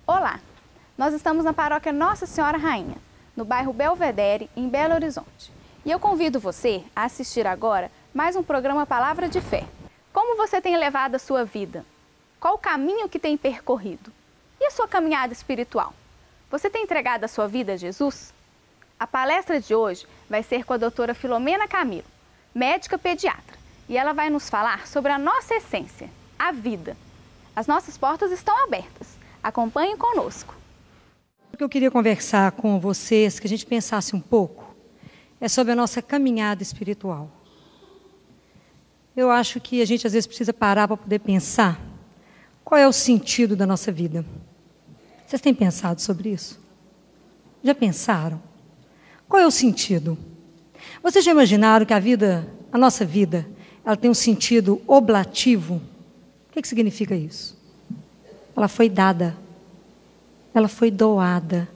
Olá, nós estamos na paróquia Nossa Senhora Rainha, no bairro Belvedere, em Belo Horizonte. E eu convido você a assistir agora mais um programa Palavra de Fé. Como você tem levado a sua vida? Qual o caminho que tem percorrido? E a sua caminhada espiritual? Você tem entregado a sua vida a Jesus? A palestra de hoje vai ser com a doutora Filomena Camilo, médica pediatra, e ela vai nos falar sobre a nossa essência, a vida. As nossas portas estão abertas. Acompanhem conosco. O que eu queria conversar com vocês, que a gente pensasse um pouco, é sobre a nossa caminhada espiritual. Eu acho que a gente às vezes precisa parar para poder pensar qual é o sentido da nossa vida. Vocês têm pensado sobre isso? Já pensaram? Qual é o sentido? Vocês já imaginaram que a nossa vida, ela tem um sentido oblativo? O que significa isso? Ela foi dada, ela foi doada.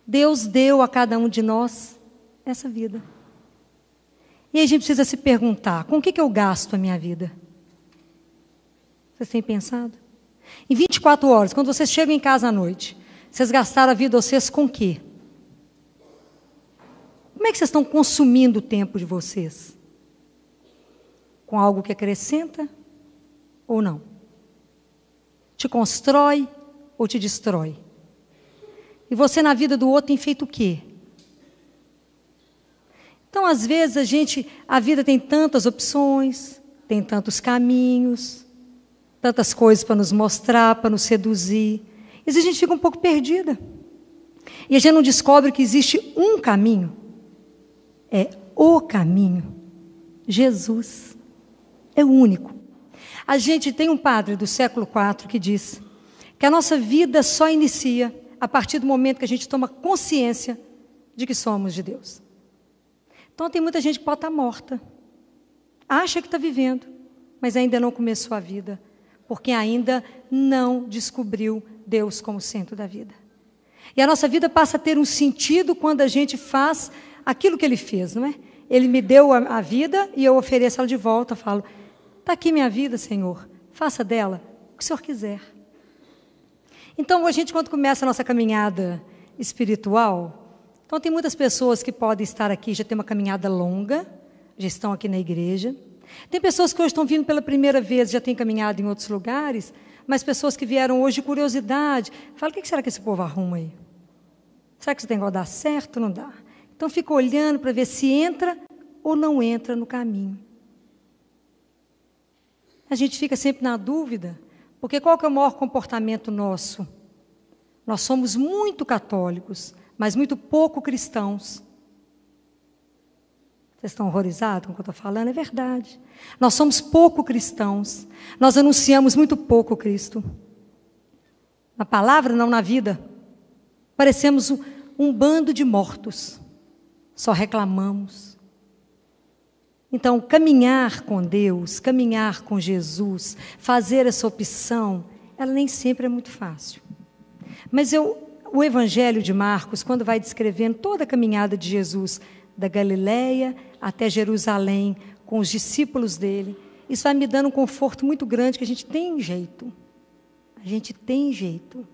Deus deu a cada um de nós essa vida. E aí a gente precisa se perguntar, com o que eu gasto a minha vida? Vocês têm pensado? Em 24 horas, quando vocês chegam em casa à noite, vocês gastaram a vida de vocês com o quê? Como é que vocês estão consumindo o tempo de vocês? Com algo que acrescenta ou não? Te constrói ou te destrói? E você na vida do outro tem feito o quê? Então, às vezes, a vida tem tantas opções, tem tantos caminhos, tantas coisas para nos mostrar, para nos seduzir. E a gente fica um pouco perdida. E a gente não descobre que existe um caminho. É o caminho. Jesus. É o único. A gente tem um padre do século IV que diz que a nossa vida só inicia a partir do momento que a gente toma consciência de que somos de Deus. Então tem muita gente que pode estar morta, acha que está vivendo, mas ainda não começou a vida, porque ainda não descobriu Deus como centro da vida. E a nossa vida passa a ter um sentido quando a gente faz aquilo que Ele fez, não é? Ele me deu a vida e eu ofereço ela de volta, falo, está aqui minha vida, Senhor, faça dela o que o Senhor quiser. Então, a gente, quando começa a nossa caminhada espiritual, então tem muitas pessoas que podem estar aqui, já tem uma caminhada longa, já estão aqui na igreja. Tem pessoas que hoje estão vindo pela primeira vez, já têm caminhado em outros lugares, mas pessoas que vieram hoje de curiosidade. Fala, o que será que esse povo arruma aí? Será que isso tem que dar certo ou não dá? Então, fica olhando para ver se entra ou não entra no caminho. A gente fica sempre na dúvida, porque qual que é o maior comportamento nosso? Nós somos muito católicos, mas muito pouco cristãos. Vocês estão horrorizados com o que eu estou falando? É verdade. Nós somos pouco cristãos. Nós anunciamos muito pouco Cristo. Na palavra, não na vida. Parecemos um bando de mortos. Só reclamamos. Então, caminhar com Deus, caminhar com Jesus, fazer essa opção, ela nem sempre é muito fácil. Mas o Evangelho de Marcos, quando vai descrevendo toda a caminhada de Jesus, da Galileia até Jerusalém, com os discípulos dele, isso vai me dando um conforto muito grande, que a gente tem jeito. A gente tem jeito.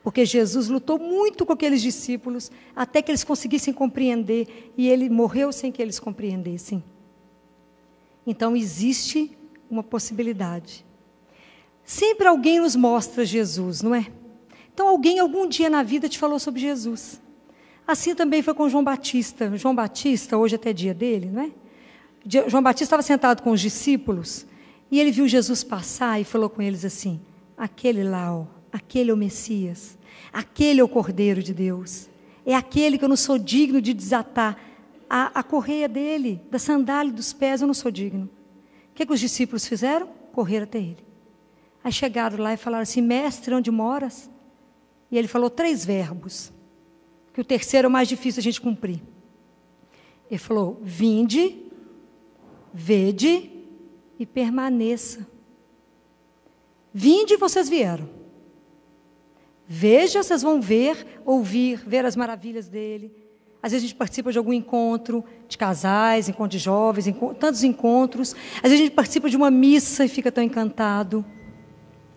Porque Jesus lutou muito com aqueles discípulos, até que eles conseguissem compreender, e ele morreu sem que eles compreendessem. Então, existe uma possibilidade. Sempre alguém nos mostra Jesus, não é? Então, alguém algum dia na vida te falou sobre Jesus. Assim também foi com João Batista. João Batista, hoje até dia dele, não é? João Batista estava sentado com os discípulos, e ele viu Jesus passar e falou com eles assim, aquele lá, ó, aquele é o Messias, aquele é o Cordeiro de Deus, é aquele que eu não sou digno de desatar a correia dele, da sandália dos pés, eu não sou digno. O que os discípulos fizeram? Correram até ele. Aí chegaram lá e falaram assim, mestre, onde moras? E ele falou 3 verbos, que o terceiro é o mais difícil a gente cumprir. Ele falou, vinde, vede e permaneça. Vinde, vocês vieram. Veja, vocês vão ver, ouvir, ver as maravilhas dele. Às vezes a gente participa de algum encontro de casais, encontro de jovens, tantos encontros. Às vezes a gente participa de uma missa e fica tão encantado.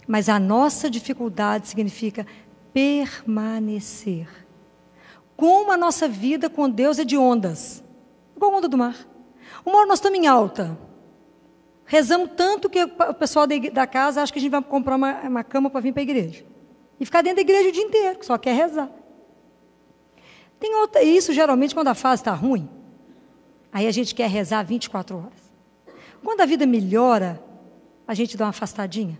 Mas a nossa dificuldade significa permanecer. Como a nossa vida com Deus é de ondas, igual a onda do mar. Uma hora nós estamos em alta, rezamos tanto que o pessoal da casa acha que a gente vai comprar uma cama para vir para a igreja. E ficar dentro da igreja o dia inteiro, que só quer rezar. Isso geralmente quando a fase está ruim, aí a gente quer rezar 24 horas. Quando a vida melhora, a gente dá uma afastadinha.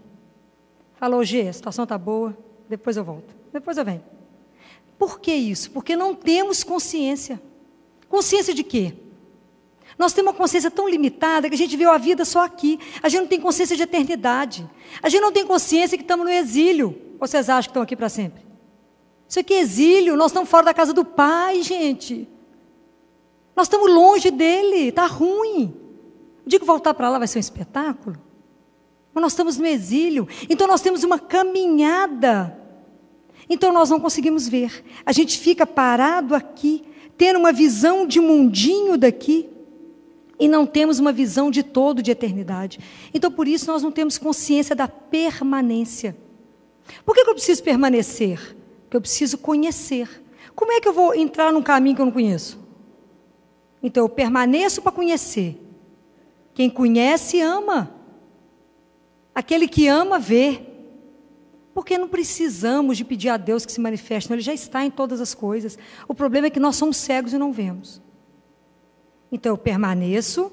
Fala, a situação está boa, depois eu volto, depois eu venho. Por que isso? Porque não temos consciência. Consciência de quê? Nós temos uma consciência tão limitada que a gente vê a vida só aqui. A gente não tem consciência de eternidade. A gente não tem consciência que estamos no exílio. Ou vocês acham que estão aqui para sempre? Isso aqui é exílio, nós estamos fora da casa do Pai, gente. Nós estamos longe dele, está ruim. O dia que voltar para lá vai ser um espetáculo. Mas nós estamos no exílio, então nós temos uma caminhada. Então nós não conseguimos ver. A gente fica parado aqui, tendo uma visão de mundinho daqui, e não temos uma visão de todo de eternidade. Então por isso nós não temos consciência da permanência. Por que eu preciso permanecer? Porque eu preciso conhecer. Como é que eu vou entrar num caminho que eu não conheço? Então eu permaneço para conhecer. Quem conhece, ama. Aquele que ama, vê. Porque não precisamos de pedir a Deus que se manifeste, não, Ele já está em todas as coisas. O problema é que nós somos cegos e não vemos. Então eu permaneço,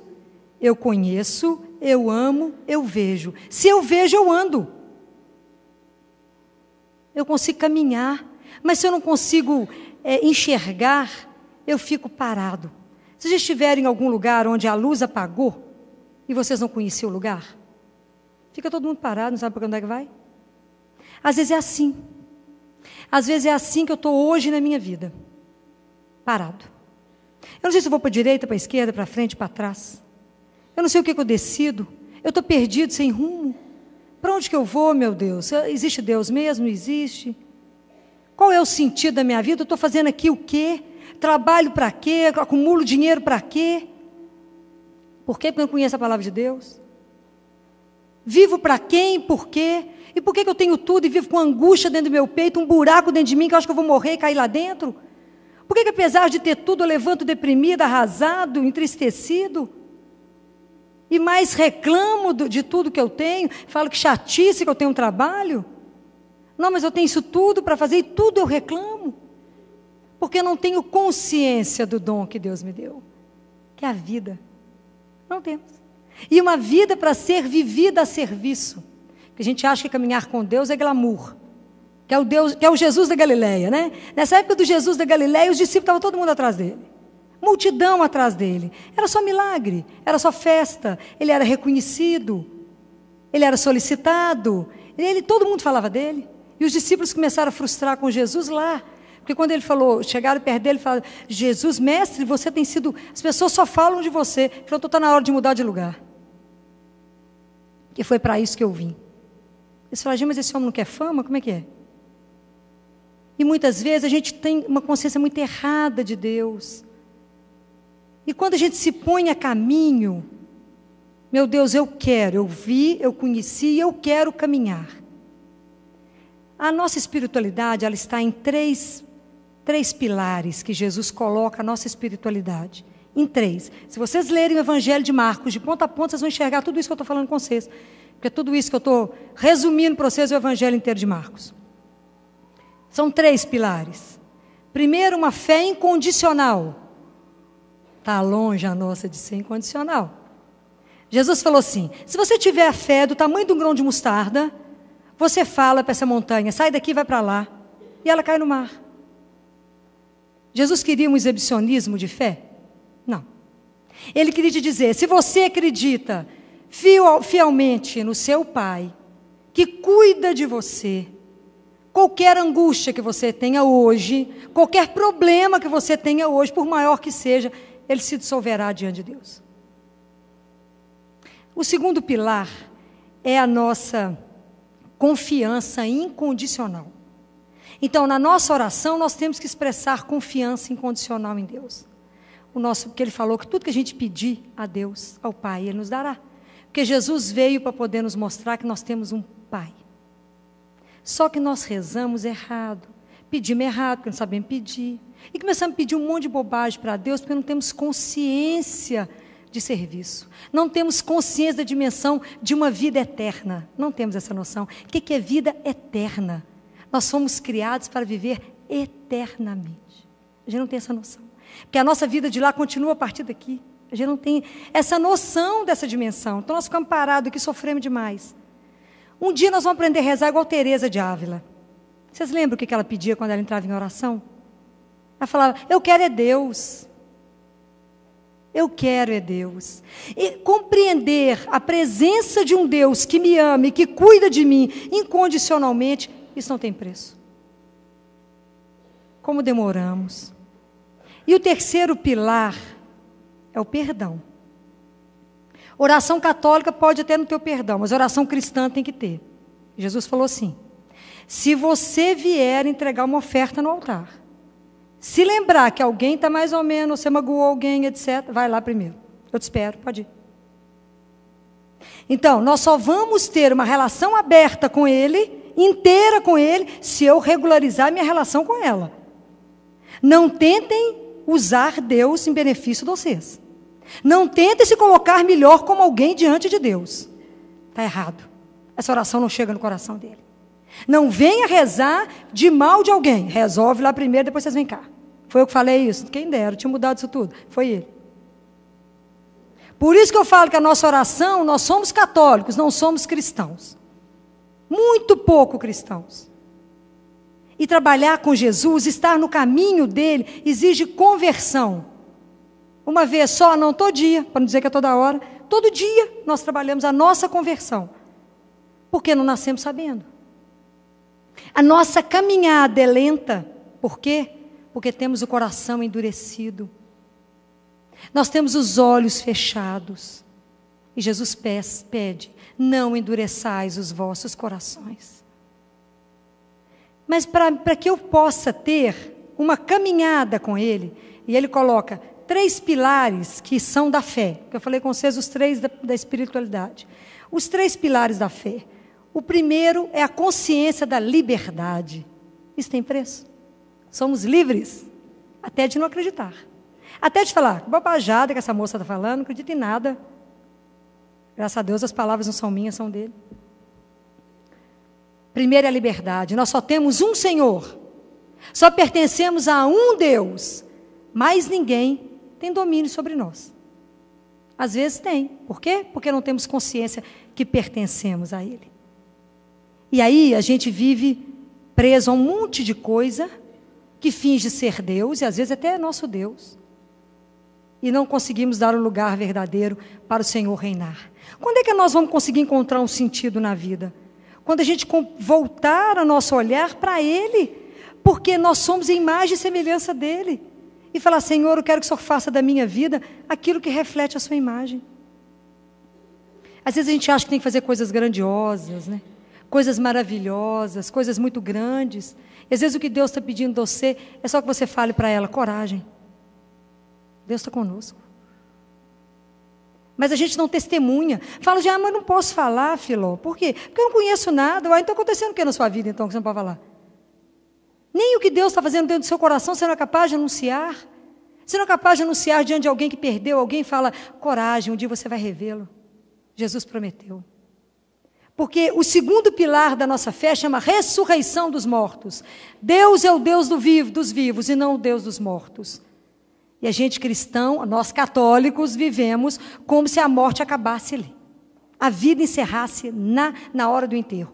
eu conheço, eu amo, eu vejo. Se eu vejo, eu ando. Eu consigo caminhar, mas se eu não consigo enxergar, eu fico parado. Se vocês estiverem em algum lugar onde a luz apagou, e vocês não conheciam o lugar, fica todo mundo parado, não sabe para onde é que vai? Às vezes é assim. Às vezes é assim que eu estou hoje na minha vida. Parado. Eu não sei se eu vou para a direita, para a esquerda, para frente, para trás. Eu não sei o que eu decido. Eu estou perdido, sem rumo. Para onde que eu vou, meu Deus? Existe Deus mesmo? Existe? Qual é o sentido da minha vida? Eu estou fazendo aqui o quê? Trabalho para quê? Acumulo dinheiro para quê? Por quê? Porque eu não conheço a palavra de Deus. Vivo para quem? Por quê? E por que eu tenho tudo e vivo com angústia dentro do meu peito, um buraco dentro de mim que eu acho que eu vou morrer e cair lá dentro? Por que apesar de ter tudo eu levanto deprimido, arrasado, entristecido? E mais reclamo de tudo que eu tenho, falo que chatice que eu tenho um trabalho. Não, mas eu tenho isso tudo para fazer e tudo eu reclamo. Porque eu não tenho consciência do dom que Deus me deu, que é a vida. Não temos. E uma vida para ser vivida a serviço. Porque a gente acha que caminhar com Deus é glamour. Que é o Jesus da Galileia, né? Nessa época do Jesus da Galileia, os discípulos estavam todo mundo atrás dele. Multidão atrás dele. Era só milagre, era só festa. Ele era reconhecido, ele era solicitado. Todo mundo falava dele. E os discípulos começaram a frustrar com Jesus lá. Porque quando ele falou, chegaram perto dele e falaram, Jesus, mestre, você tem sido... As pessoas só falam de você. Ele falou, está na hora de mudar de lugar. Que foi para isso que eu vim. Eles falaram, mas esse homem não quer fama? Como é que é? E muitas vezes a gente tem uma consciência muito errada de Deus. E quando a gente se põe a caminho, meu Deus, eu vi, eu conheci, eu quero caminhar. A nossa espiritualidade, ela está em três pilares que Jesus coloca a nossa espiritualidade. Em 3. Se vocês lerem o Evangelho de Marcos, de ponta a ponta, vocês vão enxergar tudo isso que eu estou falando com vocês. Porque tudo isso que eu estou resumindo para vocês é o Evangelho inteiro de Marcos. São 3 pilares. Primeiro, uma fé incondicional. Está longe a nossa de ser incondicional. Jesus falou assim, se você tiver a fé do tamanho de um grão de mostarda, você fala para essa montanha, sai daqui e vai para lá. E ela cai no mar. Jesus queria um exibicionismo de fé? Não. Ele queria te dizer, se você acredita fielmente no seu Pai, que cuida de você, qualquer angústia que você tenha hoje, qualquer problema que você tenha hoje, por maior que seja, ele se dissolverá diante de Deus. O segundo pilar é a nossa confiança incondicional. Então, na nossa oração, nós temos que expressar confiança incondicional em Deus. Porque Ele falou que tudo que a gente pedir a Deus, ao Pai, Ele nos dará. Porque Jesus veio para poder nos mostrar que nós temos um Pai. Só que nós rezamos errado, pedimos errado, porque não sabemos pedir. E começamos a pedir um monte de bobagem para Deus, porque não temos consciência de serviço. Não temos consciência da dimensão de uma vida eterna. Não temos essa noção. O que é vida eterna? Nós fomos criados para viver eternamente. A gente não tem essa noção. Porque a nossa vida de lá continua a partir daqui. A gente não tem essa noção dessa dimensão. Então nós ficamos parados aqui, sofremos demais. Um dia nós vamos aprender a rezar igual Teresa de Ávila. Vocês lembram o que ela pedia quando ela entrava em oração? Ela falava, eu quero é Deus. Eu quero é Deus. E compreender a presença de um Deus que me ama e que cuida de mim incondicionalmente, isso não tem preço. Como demoramos. E o terceiro pilar é o perdão. Oração católica pode ter no teu perdão, mas oração cristã tem que ter. Jesus falou assim, se você vier entregar uma oferta no altar, se lembrar que alguém está mais ou menos, você magoou alguém, etc., vai lá primeiro. Eu te espero, pode ir. Então, nós só vamos ter uma relação aberta com Ele, inteira com Ele, se eu regularizar minha relação com ela. Não tentem usar Deus em benefício de vocês. Não tentem se colocar melhor como alguém diante de Deus. Está errado. Essa oração não chega no coração dele. Não venha rezar de mal de alguém. Resolve lá primeiro, depois vocês vêm cá. Foi eu que falei isso? Quem dera, eu tinha mudado isso tudo. Foi ele. Por isso que eu falo que a nossa oração, nós somos católicos, não somos cristãos. Muito pouco cristãos. E trabalhar com Jesus, estar no caminho dele, exige conversão. Uma vez só, não todo dia, para não dizer que é toda hora. Todo dia nós trabalhamos a nossa conversão. Porque não nascemos sabendo. A nossa caminhada é lenta. Por quê? Porque temos o coração endurecido. Nós temos os olhos fechados. E Jesus pede, não endureçais os vossos corações. Mas para que eu possa ter uma caminhada com Ele, e Ele coloca 3 pilares que são da fé, que eu falei com vocês, os 3 da espiritualidade. Os 3 pilares da fé. O primeiro é a consciência da liberdade. Isso tem preço. Somos livres, até de não acreditar. Até de falar, que bobajada que essa moça está falando, não acredito em nada. Graças a Deus as palavras não são minhas, são dele. Primeiro é a liberdade. Nós só temos um Senhor. Só pertencemos a um Deus. Mais ninguém tem domínio sobre nós. Às vezes tem. Por quê? Porque não temos consciência que pertencemos a Ele. E aí a gente vive preso a um monte de coisa que finge ser Deus, e às vezes até é nosso Deus. E não conseguimos dar o lugar verdadeiro para o Senhor reinar. Quando é que nós vamos conseguir encontrar um sentido na vida? Quando a gente voltar o nosso olhar para Ele, porque nós somos a imagem e semelhança dEle. E falar, Senhor, eu quero que o Senhor faça da minha vida aquilo que reflete a sua imagem. Às vezes a gente acha que tem que fazer coisas grandiosas, né? Coisas maravilhosas, coisas muito grandes. E às vezes o que Deus está pedindo de você é só que você fale para ela, coragem. Deus está conosco. Mas a gente não testemunha. Fala, mas não posso falar, Filó. Por quê? Porque eu não conheço nada. Então está acontecendo o que na sua vida, então, que você não pode falar? Nem o que Deus está fazendo dentro do seu coração, você não é capaz de anunciar. Você não é capaz de anunciar diante de alguém que perdeu. Alguém fala, coragem, um dia você vai revê-lo. Jesus prometeu. Porque o segundo pilar da nossa fé chama ressurreição dos mortos. Deus é o Deus dos vivos e não o Deus dos mortos. E a gente cristão, nós católicos, vivemos como se a morte acabasse ali. A vida encerrasse na hora do enterro.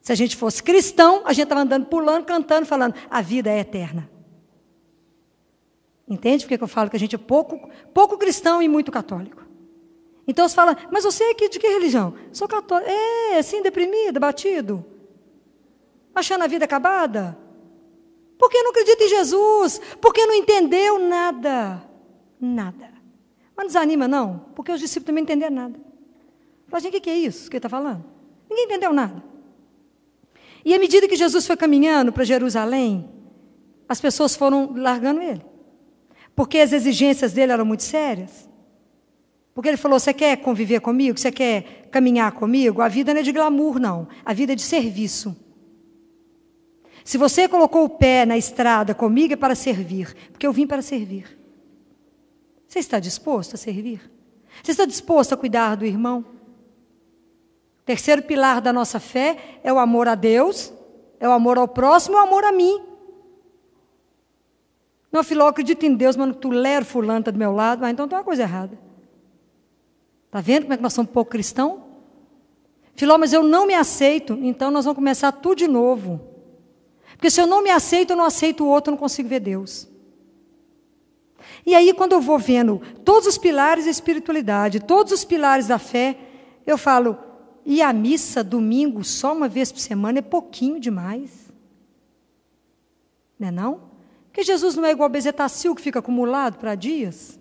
Se a gente fosse cristão, a gente estava andando, pulando, cantando, falando, a vida é eterna. Entende por que eu falo que a gente é pouco cristão e muito católico? Então você fala, mas você é de que religião? Sou católico. É, assim, deprimido, batido. Achando a vida acabada? Porque não acredita em Jesus? Porque não entendeu nada? Nada. Mas não desanima, não, porque os discípulos também não entenderam nada. Fala, gente, o que é isso que ele está falando? Ninguém entendeu nada. E à medida que Jesus foi caminhando para Jerusalém, as pessoas foram largando ele. Porque as exigências dele eram muito sérias. Porque ele falou, você quer conviver comigo? Você quer caminhar comigo? A vida não é de glamour, não. A vida é de serviço. Se você colocou o pé na estrada comigo, é para servir. Porque eu vim para servir. Você está disposto a servir? Você está disposto a cuidar do irmão? O terceiro pilar da nossa fé é o amor a Deus, é o amor ao próximo e o amor a mim. Não, Filó, eu acredito em Deus, mas não tolero fulano, está do meu lado. Então tem uma coisa errada. Está vendo como é que nós somos pouco cristãos? Filó, mas eu não me aceito. Então nós vamos começar tudo de novo. Porque se eu não me aceito, eu não aceito o outro, eu não consigo ver Deus. E aí, quando eu vou vendo todos os pilares da espiritualidade, todos os pilares da fé, eu falo, e a missa, domingo, só uma vez por semana, é pouquinho demais. Não é não? Porque Jesus não é igual bezetacil, que fica acumulado para dias.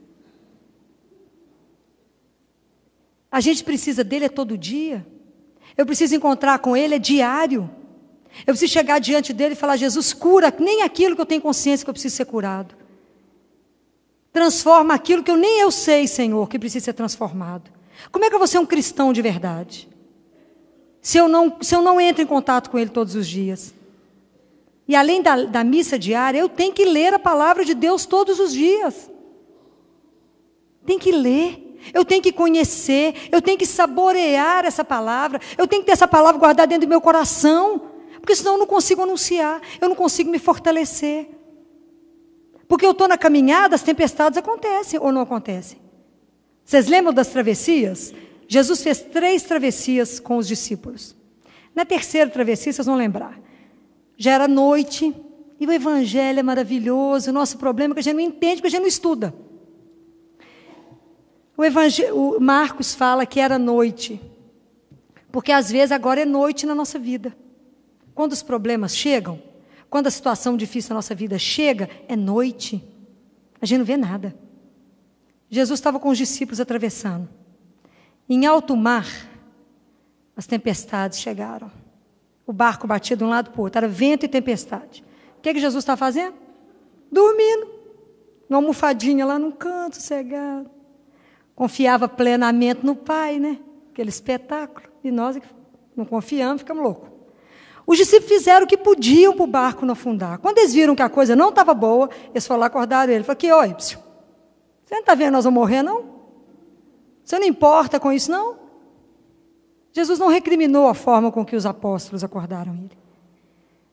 A gente precisa dele todo dia. Eu preciso encontrar com ele, é diário. Eu preciso chegar diante dele e falar, Jesus, cura nem aquilo que eu tenho consciência que eu preciso ser curado. Transforma aquilo que nem eu sei, Senhor, que precisa ser transformado. Como é que eu vou ser um cristão de verdade? Se eu não entro em contato com ele todos os dias. E além da missa diária, eu tenho que ler a palavra de Deus todos os dias. Tem que ler. Eu tenho que conhecer, eu tenho que saborear essa palavra, eu tenho que ter essa palavra guardada dentro do meu coração, porque senão eu não consigo anunciar, eu não consigo me fortalecer. Porque eu estou na caminhada, as tempestades acontecem ou não acontecem? Vocês lembram das travessias? Jesus fez 3 travessias com os discípulos. Na terceira travessia, vocês vão lembrar, já era noite, e o evangelho é maravilhoso, o nosso problema é que a gente não entende, porque a gente não estuda. O Marcos fala que era noite, porque às vezes agora é noite na nossa vida. Quando os problemas chegam, quando a situação difícil na nossa vida chega, é noite. A gente não vê nada. Jesus estava com os discípulos atravessando. Em alto mar, as tempestades chegaram. O barco batia de um lado para o outro, era vento e tempestade. O que Jesus está fazendo? Dormindo. Uma almofadinha lá num canto, sossegado. Confiava plenamente no Pai, né? Aquele espetáculo. E nós não confiamos, ficamos loucos. Os discípulos fizeram o que podiam para o barco não afundar. Quando eles viram que a coisa não estava boa, eles foram lá acordar ele. Falaram, oi, você não está vendo nós vamos morrer, não? Você não importa com isso, não? Jesus não recriminou a forma com que os apóstolos acordaram ele.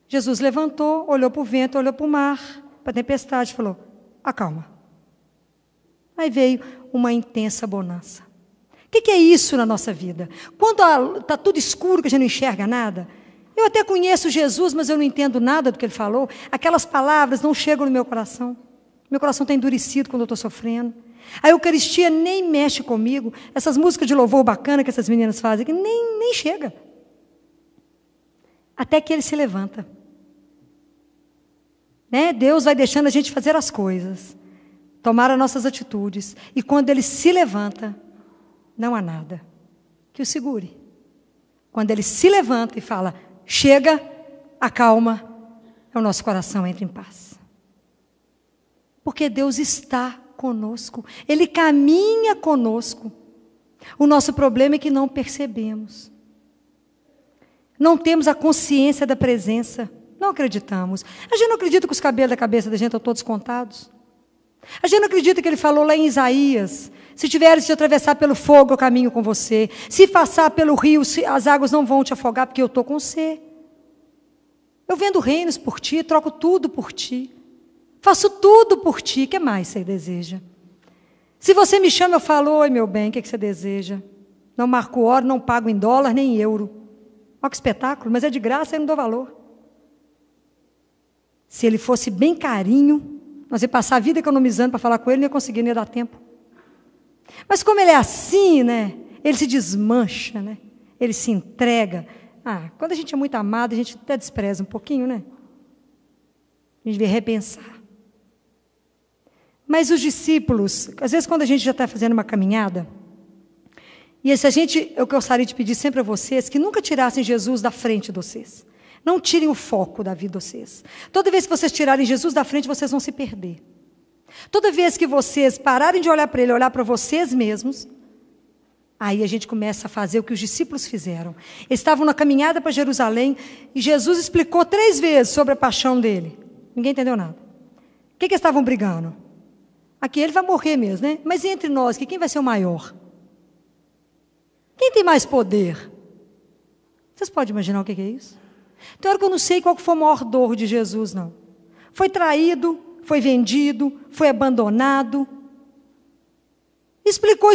Jesus levantou, olhou para o vento, olhou para o mar, para a tempestade, e falou, acalma. Aí veio uma intensa bonança. O que é isso na nossa vida? Quando está tudo escuro, que a gente não enxerga nada, eu até conheço Jesus, mas eu não entendo nada do que ele falou, aquelas palavras não chegam no meu coração. Meu coração está endurecido quando eu estou sofrendo. A Eucaristia nem mexe comigo. Essas músicas de louvor bacana que essas meninas fazem, que nem chega. Até que ele se levanta. Né? Deus vai deixando a gente fazer as coisas. Tomar as nossas atitudes. E quando ele se levanta, não há nada que o segure. Quando ele se levanta e fala, chega, acalma, o nosso coração entra em paz. Porque Deus está conosco. Ele caminha conosco. O nosso problema é que não percebemos. Não temos a consciência da presença. Não acreditamos. A gente não acredita que os cabelos da cabeça da gente estão todos contados. A gente não acredita que ele falou lá em Isaías, se tiveres de atravessar pelo fogo, eu caminho com você. Se passar pelo rio, as águas não vão te afogar, porque eu estou com você. Eu vendo reinos por ti, troco tudo por ti. Faço tudo por ti. O que mais você deseja? Se você me chama, eu falo, oi meu bem, o que você deseja? Não marco hora, não pago em dólar, nem em euro. Olha que espetáculo, mas é de graça, eu não dou valor. Se ele fosse bem carinho, nós ia passar a vida economizando para falar com ele, não ia conseguir, nem ia dar tempo. Mas como ele é assim, né? Ele se desmancha, né? Ele se entrega. Quando a gente é muito amado, a gente até despreza um pouquinho, né? A gente devia repensar. Mas os discípulos, às vezes quando a gente já está fazendo uma caminhada, e eu gostaria de pedir sempre a vocês, que nunca tirassem Jesus da frente de vocês. Não tirem o foco da vida de vocês. Toda vez que vocês tirarem Jesus da frente, vocês vão se perder. Toda vez que vocês pararem de olhar para ele, olhar para vocês mesmos, Aí a gente começa a fazer o que os discípulos fizeram. Eles estavam na caminhada para Jerusalém e Jesus explicou 3 vezes sobre a paixão dele. Ninguém entendeu nada. O que eles estavam brigando? Aqui ele vai morrer mesmo, né? Mas entre nós, quem vai ser o maior? Quem tem mais poder? Vocês podem imaginar o que é isso? Tem hora que eu não sei qual foi a maior dor de Jesus, não. Foi traído, foi vendido, foi abandonado. Explicou,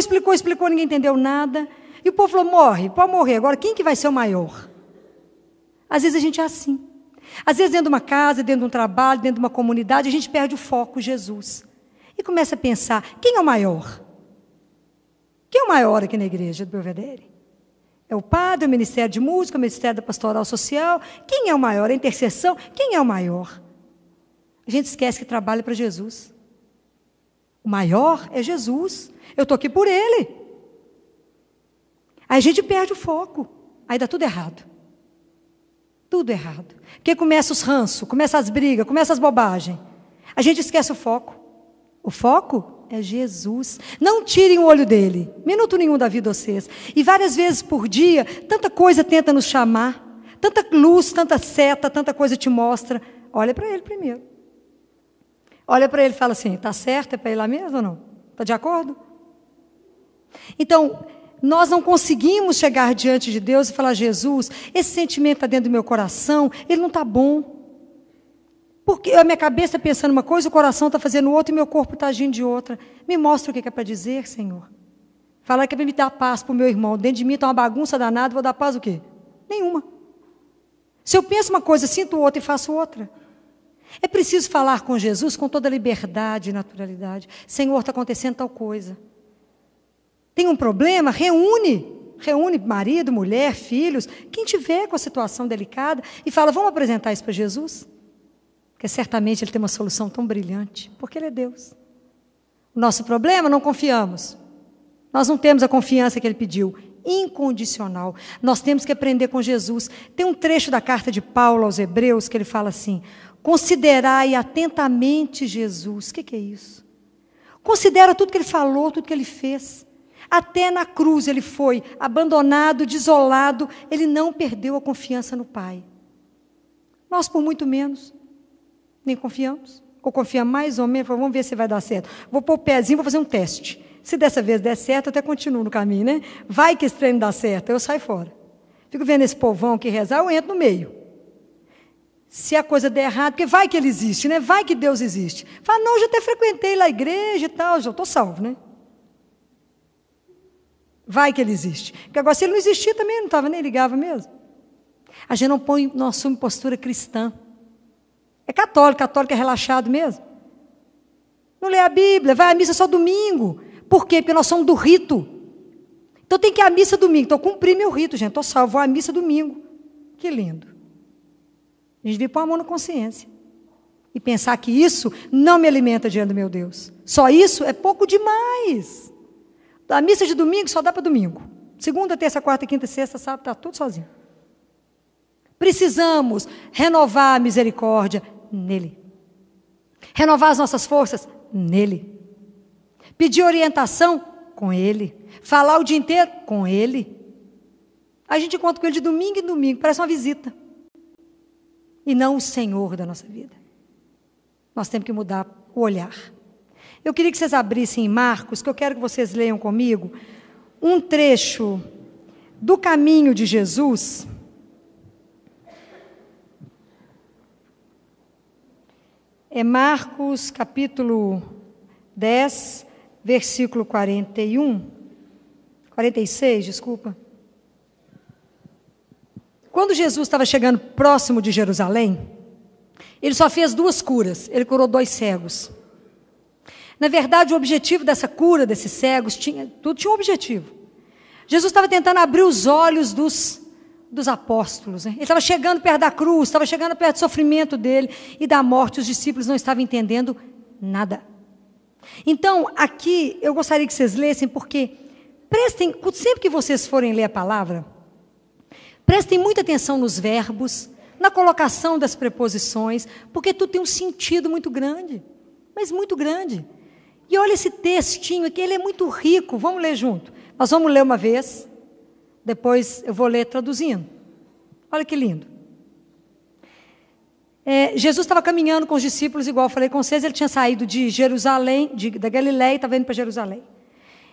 ninguém entendeu nada. E o povo falou, morre, pode morrer. Agora, quem que vai ser o maior? Às vezes a gente é assim. Às vezes dentro de uma casa, dentro de um trabalho, dentro de uma comunidade, a gente perde o foco, Jesus. E começa a pensar, quem é o maior? Quem é o maior aqui na igreja do Belvedere? É o padre, o ministério de música, o ministério da pastoral social? Quem é o maior? A intercessão? Quem é o maior? A gente esquece que trabalha para Jesus. O maior é Jesus. Eu estou aqui por Ele. Aí a gente perde o foco. Aí dá tudo errado. Tudo errado. Porque começa os ranços, começa as brigas, começa as bobagens. A gente esquece o foco. O foco é Jesus. Não tirem o olho dele. Minuto nenhum da vida vocês. E várias vezes por dia, tanta coisa tenta nos chamar. Tanta luz, tanta seta, tanta coisa te mostra. Olha para ele primeiro. Olha para ele e fala assim, está certo? É para ir lá mesmo ou não? Está de acordo? Então, nós não conseguimos chegar diante de Deus e falar, Jesus, esse sentimento está dentro do meu coração, ele não está bom. Porque a minha cabeça está pensando uma coisa, o coração está fazendo outra e meu corpo está agindo de outra. Me mostra o que é para dizer, Senhor. Falar que é para me dar paz para o meu irmão. Dentro de mim está uma bagunça danada, vou dar paz o quê? Nenhuma. Se eu penso uma coisa, sinto outra e faço outra. É preciso falar com Jesus com toda liberdade e naturalidade. Senhor, está acontecendo tal coisa. Tem um problema? Reúne marido, mulher, filhos, quem tiver com a situação delicada e fala, vamos apresentar isso para Jesus? Porque certamente Ele tem uma solução tão brilhante, porque Ele é Deus. O nosso problema, não confiamos. Nós não temos a confiança que Ele pediu, incondicional. Nós temos que aprender com Jesus. Tem um trecho da carta de Paulo aos Hebreus que ele fala assim, considerai atentamente Jesus. O que é isso? Considera tudo que Ele falou, tudo que Ele fez. Até na cruz ele foi abandonado, desolado, ele não perdeu a confiança no Pai. Nós, por muito menos, nem confiamos. Ou confiamos mais ou menos, vamos ver se vai dar certo. Vou pôr o pezinho, vou fazer um teste. Se dessa vez der certo, eu até continuo no caminho, né? Vai que esse treino dá certo, eu saio fora. Fico vendo esse povão aqui rezar, eu entro no meio. Se a coisa der errado, porque vai que Ele existe, né? Vai que Deus existe. Fala, não, eu já até frequentei lá a igreja e tal, já estou salvo, né? Vai que Ele existe. Porque agora, se Ele não existia, também não estava nem ligava mesmo. A gente não assume postura cristã. É católico é relaxado mesmo. Não lê a Bíblia, vai à missa só domingo. Por quê? Porque nós somos do rito. Então tem que ir à missa domingo. Então cumprir meu rito, gente. Estou salvo, vou à missa domingo. Que lindo. A gente devia pôr a mão na consciência. E pensar que isso não me alimenta diante do meu Deus. Só isso é pouco demais. A missa de domingo só dá para domingo. Segunda, terça, quarta, quinta, sexta, sábado, está tudo sozinho. Precisamos renovar a misericórdia nele. Renovar as nossas forças nele. Pedir orientação com ele. Falar o dia inteiro com ele. A gente encontra com ele de domingo em domingo, parece uma visita. E não o Senhor da nossa vida. Nós temos que mudar o olhar. Eu queria que vocês abrissem em Marcos, que eu quero que vocês leiam comigo, um trecho do caminho de Jesus. É Marcos, capítulo 10, versículo 46, desculpa. Quando Jesus estava chegando próximo de Jerusalém, ele só fez 2 curas, ele curou 2 cegos. Na verdade, o objetivo dessa cura desses cegos, tudo tinha um objetivo. Jesus estava tentando abrir os olhos dos apóstolos. Né? Ele estava chegando perto da cruz, estava chegando perto do sofrimento dele e da morte. Os discípulos não estavam entendendo nada. Então, aqui, eu gostaria que vocês lessem, porque prestem, sempre que vocês forem ler a palavra, prestem muita atenção nos verbos, na colocação das preposições, porque tudo tem um sentido muito grande, mas muito grande. E olha esse textinho aqui, ele é muito rico, vamos ler junto. Nós vamos ler uma vez, depois eu vou ler traduzindo. Olha que lindo. Jesus estava caminhando com os discípulos, igual eu falei com vocês, ele tinha saído de Jerusalém, da Galiléia, e estava indo para Jerusalém.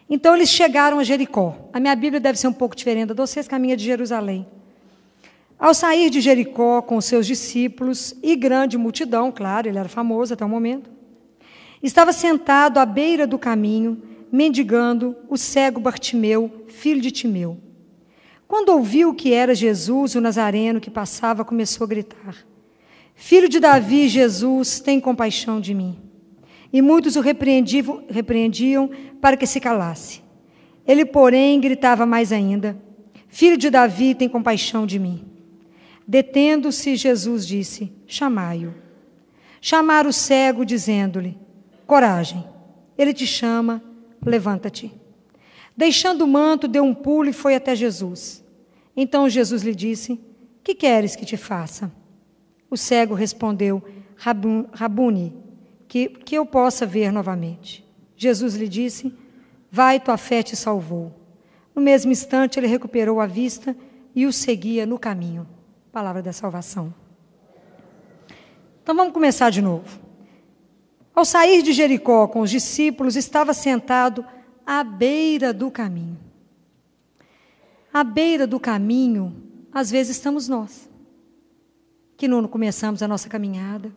Então eles chegaram a Jericó. A minha Bíblia deve ser um pouco diferente da de vocês, caminha de Jerusalém. Ao sair de Jericó com os seus discípulos e grande multidão, claro, ele era famoso até o momento, estava sentado à beira do caminho, mendigando, o cego Bartimeu, filho de Timeu. Quando ouviu que era Jesus, o Nazareno, que passava, começou a gritar: Filho de Davi, Jesus, tem compaixão de mim. E muitos o repreendiam para que se calasse. Ele, porém, gritava mais ainda: Filho de Davi, tem compaixão de mim. Detendo-se, Jesus disse: Chamai-o. Chamaram o cego, dizendo-lhe: Coragem, ele te chama, levanta-te. Deixando o manto, deu um pulo e foi até Jesus. Então Jesus lhe disse: Que queres que te faça? O cego respondeu: Rabuni, que eu possa ver novamente. Jesus lhe disse: Vai, tua fé te salvou. No mesmo instante, ele recuperou a vista e o seguia no caminho. Palavra da salvação. Então vamos começar de novo. Ao sair de Jericó com os discípulos, estava sentado à beira do caminho. À beira do caminho, às vezes estamos nós, que não começamos a nossa caminhada,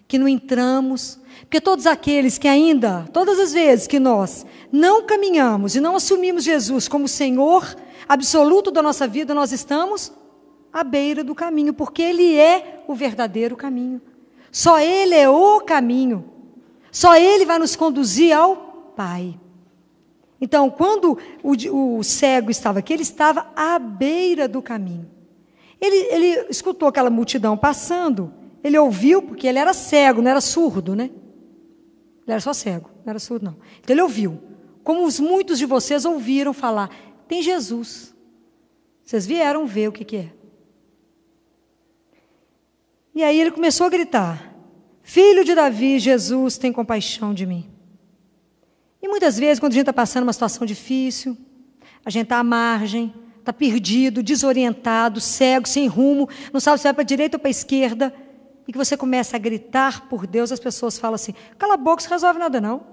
que não entramos, porque todos aqueles que ainda, todas as vezes que nós não caminhamos e não assumimos Jesus como Senhor absoluto da nossa vida, nós estamos à beira do caminho, porque Ele é o verdadeiro caminho. Só Ele é o caminho. Só Ele vai nos conduzir ao Pai. Então, quando o cego estava aqui, ele estava à beira do caminho. Ele escutou aquela multidão passando, ele ouviu, porque ele era cego, não era surdo, né? Ele era só cego, não era surdo, não. Então, ele ouviu. Como muitos de vocês ouviram falar, tem Jesus. Vocês vieram ver o que é. E aí ele começou a gritar: Filho de Davi, Jesus, tem compaixão de mim. E muitas vezes, quando a gente está passando uma situação difícil, a gente está à margem, está perdido, desorientado, cego, sem rumo, não sabe se vai para a direita ou para a esquerda, e que você começa a gritar por Deus, as pessoas falam assim: cala a boca, isso não resolve nada não.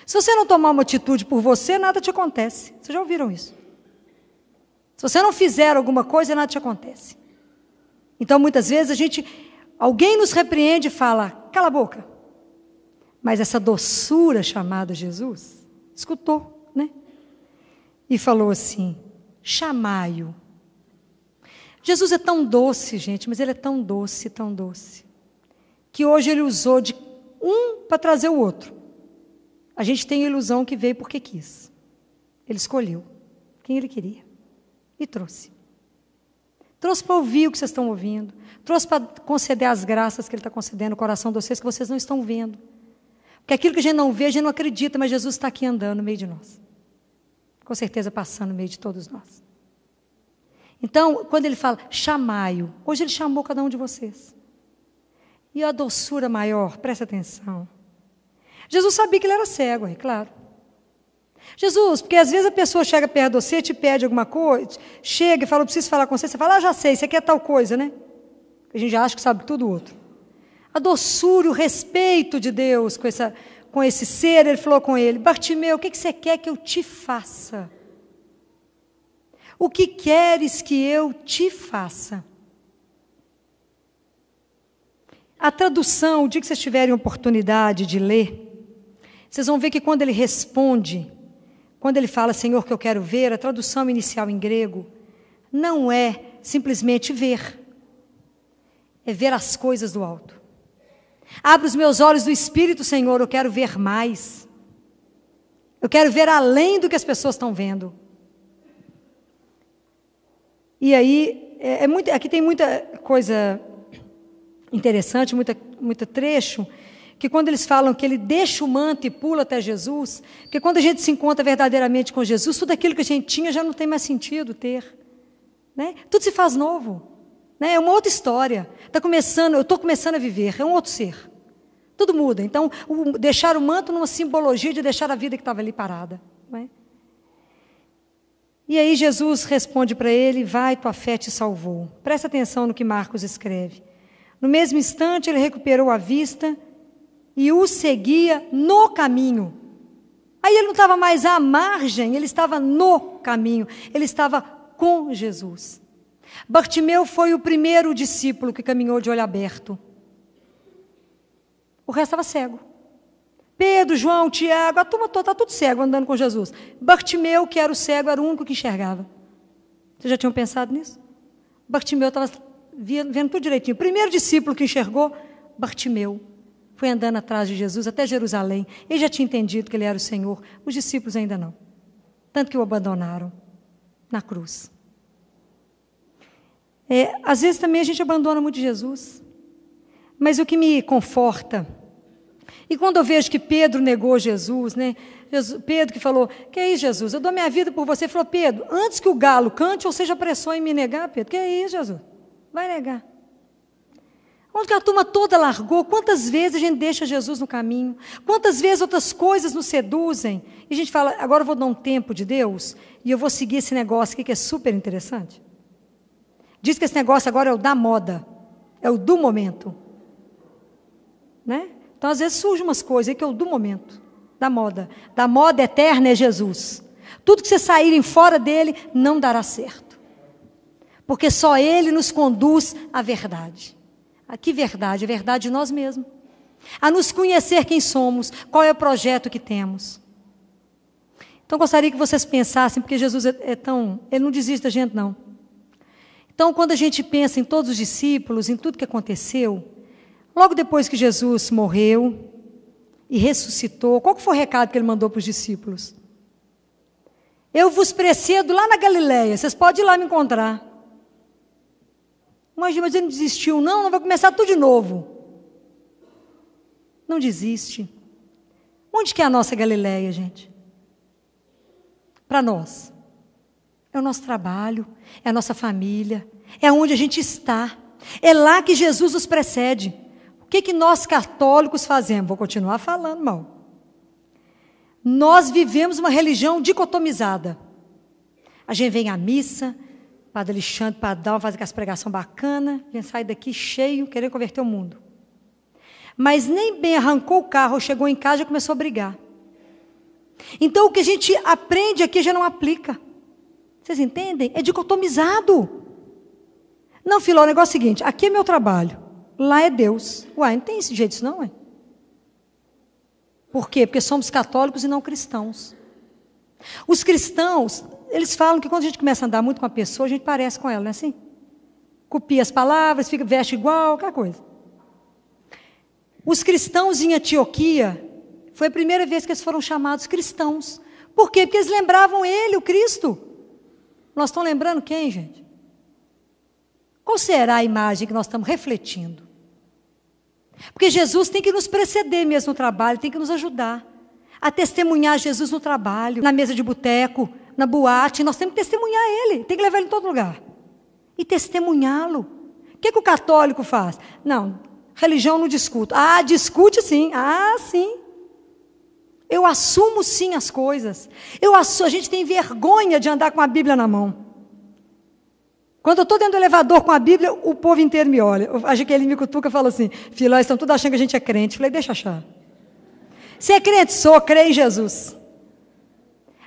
Se você não tomar uma atitude por você, nada te acontece. Vocês já ouviram isso? Se você não fizer alguma coisa, nada te acontece. Então, muitas vezes, alguém nos repreende e fala: cala a boca. Mas essa doçura chamada Jesus, escutou, né? E falou assim: chamai-o. Jesus é tão doce, gente, mas Ele é tão doce, que hoje Ele usou de um para trazer o outro. A gente tem a ilusão que veio porque quis. Ele escolheu quem Ele queria e trouxe. Trouxe para ouvir o que vocês estão ouvindo. Trouxe para conceder as graças que Ele está concedendo no coração de vocês, que vocês não estão vendo. Porque aquilo que a gente não vê, a gente não acredita, mas Jesus está aqui andando no meio de nós. Com certeza passando no meio de todos nós. Então, quando Ele fala, chamai-o, hoje Ele chamou cada um de vocês. E a doçura maior, presta atenção. Jesus sabia que Ele era cego, é claro. Jesus, porque às vezes a pessoa chega perto de você, te pede alguma coisa, chega e fala: eu preciso falar com você, você fala: já sei, você quer tal coisa, né? A gente já acha que sabe tudo o outro. A doçura, o respeito de Deus com esse ser, Ele falou com ele: Bartimeu, o que você quer que eu te faça? O que queres que eu te faça? A tradução, o dia que vocês tiverem oportunidade de ler, vocês vão ver que quando Ele responde, quando Ele fala: Senhor, que eu quero ver, a tradução inicial em grego não é simplesmente ver, é ver as coisas do alto. Abre os meus olhos do Espírito, Senhor, eu quero ver mais. Eu quero ver além do que as pessoas estão vendo. E aí, aqui tem muita coisa interessante, muito trecho, que quando eles falam que Ele deixa o manto e pula até Jesus, porque quando a gente se encontra verdadeiramente com Jesus, tudo aquilo que a gente tinha já não tem mais sentido ter. Né? Tudo se faz novo. Né? É uma outra história. Eu estou começando a viver, é um outro ser. Tudo muda. Então, deixar o manto numa simbologia de deixar a vida que estava ali parada. Né? E aí Jesus responde para ele: vai, tua fé te salvou. Presta atenção no que Marcos escreve. No mesmo instante, ele recuperou a vista e o seguia no caminho. Aí ele não estava mais à margem, ele estava no caminho, ele estava com Jesus. Bartimeu foi o primeiro discípulo que caminhou de olho aberto. O resto estava cego. Pedro, João, Tiago, a turma toda, está tudo cego andando com Jesus. Bartimeu, que era o cego, era o único que enxergava. Vocês já tinham pensado nisso? Bartimeu estava vendo tudo direitinho. O primeiro discípulo que enxergou, Bartimeu, foi andando atrás de Jesus até Jerusalém. Ele já tinha entendido que ele era o Senhor. Os discípulos ainda não. Tanto que o abandonaram na cruz. Às vezes também a gente abandona muito Jesus. Mas o que me conforta, e quando eu vejo que Pedro negou Jesus, né? Pedro que falou: que é isso, Jesus? Eu dou minha vida por você. Ele falou: Pedro, antes que o galo cante, ou seja, apressou em me negar, Pedro. Que é isso, Jesus? Vai negar. Onde que a turma toda largou? Quantas vezes a gente deixa Jesus no caminho? Quantas vezes outras coisas nos seduzem? E a gente fala: agora eu vou dar um tempo de Deus e eu vou seguir esse negócio aqui que é super interessante. Diz que esse negócio agora é o da moda, é o do momento. Né? Então, às vezes, surgem umas coisas aí que é o do momento, da moda. Da moda eterna é Jesus. Tudo que vocês saírem fora dele não dará certo. Porque só ele nos conduz à verdade. A que verdade? A verdade de nós mesmos. A nos conhecer quem somos, qual é o projeto que temos. Então, gostaria que vocês pensassem, porque Jesus ele não desiste da gente, não. Então, quando a gente pensa em todos os discípulos, em tudo que aconteceu, logo depois que Jesus morreu e ressuscitou, qual que foi o recado que ele mandou para os discípulos? Eu vos precedo lá na Galileia, vocês podem ir lá me encontrar. Mas ele não desistiu, não vai começar tudo de novo. Não desiste. Onde que é a nossa Galileia, gente? Para nós. É o nosso trabalho, é a nossa família, é onde a gente está. É lá que Jesus nos precede. O que nós católicos fazemos? Vou continuar falando mal. Nós vivemos uma religião dicotomizada. A gente vem à missa, Padre Alexandre, Padrão, faz aquelas pregações bacanas, a gente sai daqui cheio, querendo converter o mundo. Mas nem bem arrancou o carro, chegou em casa e já começou a brigar. Então o que a gente aprende aqui já não aplica. Vocês entendem? É dicotomizado. Não, Filó, o negócio é o seguinte: aqui é meu trabalho, lá é Deus. Uai, não tem esse jeito isso não, ué? Por quê? Porque somos católicos e não cristãos. Os cristãos, eles falam que quando a gente começa a andar muito com a pessoa, a gente parece com ela, não é assim? Copia as palavras, veste igual, aquela coisa. Os cristãos em Antioquia, foi a primeira vez que eles foram chamados cristãos. Por quê? Porque eles lembravam ele, o Cristo. Nós estamos lembrando quem, gente? Qual será a imagem que nós estamos refletindo? Porque Jesus tem que nos preceder mesmo no trabalho, tem que nos ajudar a testemunhar Jesus no trabalho, na mesa de boteco, na boate. Nós temos que testemunhar ele, tem que levar ele em todo lugar e testemunhá-lo. O que o católico faz? Não, religião não discute. Ah, discute sim. Ah, sim. Eu assumo sim as coisas. A gente tem vergonha de andar com a Bíblia na mão. Quando eu estou dentro do elevador com a Bíblia, o povo inteiro me olha. A Jaqueline me cutuca e fala assim: filho, eles estão todos achando que a gente é crente. Eu falei: deixa achar. Se é crente, sou, crê em Jesus.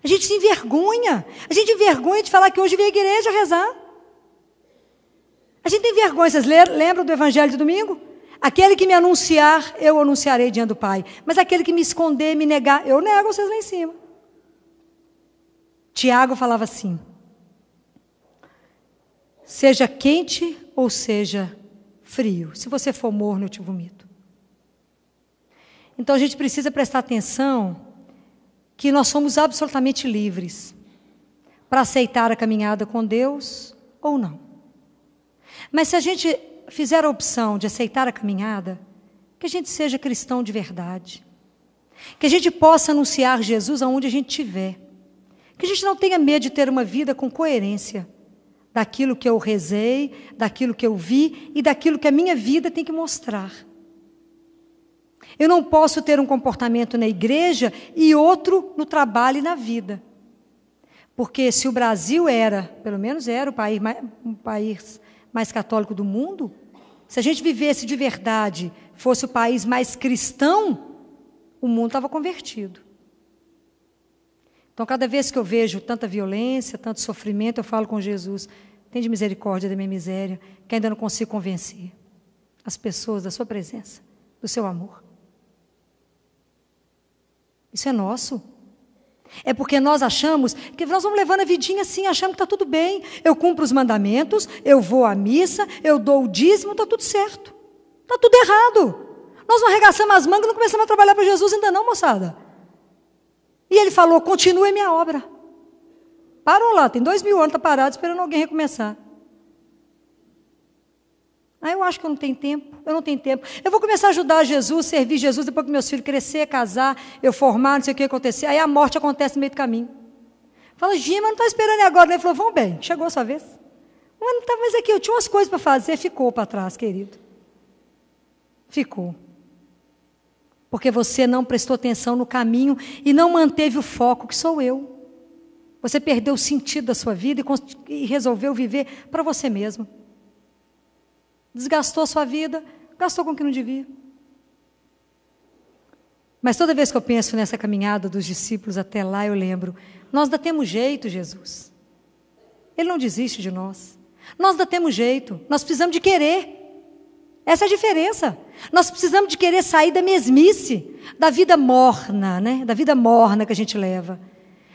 A gente se envergonha. A gente tem vergonha de falar que hoje veio a igreja rezar. A gente tem vergonha. Vocês lembram do evangelho de domingo? Aquele que me anunciar, eu anunciarei diante do Pai. Mas aquele que me esconder, me negar, eu nego vocês lá em cima. Tiago falava assim: seja quente ou seja frio. Se você for morno, eu te vomito. Então a gente precisa prestar atenção que nós somos absolutamente livres para aceitar a caminhada com Deus ou não. Mas se a gente fizer a opção de aceitar a caminhada, que a gente seja cristão de verdade. Que a gente possa anunciar Jesus aonde a gente estiver. Que a gente não tenha medo de ter uma vida com coerência daquilo que eu rezei, daquilo que eu vi e daquilo que a minha vida tem que mostrar. Eu não posso ter um comportamento na igreja e outro no trabalho e na vida. Porque se o Brasil era, pelo menos era o país mais católico do mundo, se a gente vivesse de verdade, fosse o país mais cristão, o mundo estava convertido. Então, cada vez que eu vejo tanta violência, tanto sofrimento, eu falo com Jesus, tem de misericórdia da minha miséria, que ainda não consigo convencer as pessoas da sua presença, do seu amor. Isso é nosso. É porque nós achamos que nós vamos levando a vidinha assim, achando que está tudo bem. Eu cumpro os mandamentos, eu vou à missa, eu dou o dízimo, está tudo certo. Está tudo errado. Nós não arregaçamos as mangas e não começamos a trabalhar para Jesus ainda não, moçada. E ele falou, continue a minha obra. Param lá, tem 2000 anos, está parado, esperando alguém recomeçar. Eu acho que eu não tenho tempo, Eu vou começar a ajudar Jesus, servir Jesus, depois que meus filhos crescer, casar, eu formar, não sei o que acontecer. Aí a morte acontece no meio do caminho. Fala, Gima, não está esperando agora. Ele falou, vamos bem, chegou a sua vez. Mas aqui, eu tinha umas coisas para fazer, ficou para trás, querido. Ficou. Porque você não prestou atenção no caminho e não manteve o foco, que sou eu. Você perdeu o sentido da sua vida e resolveu viver para você mesmo. Desgastou a sua vida, gastou com o que não devia. Mas toda vez que eu penso nessa caminhada dos discípulos até lá, eu lembro, nós ainda temos jeito, Jesus. Ele não desiste de nós. Nós ainda temos jeito, nós precisamos de querer. Essa é a diferença. Nós precisamos de querer sair da mesmice, da vida morna, né? Da vida morna que a gente leva.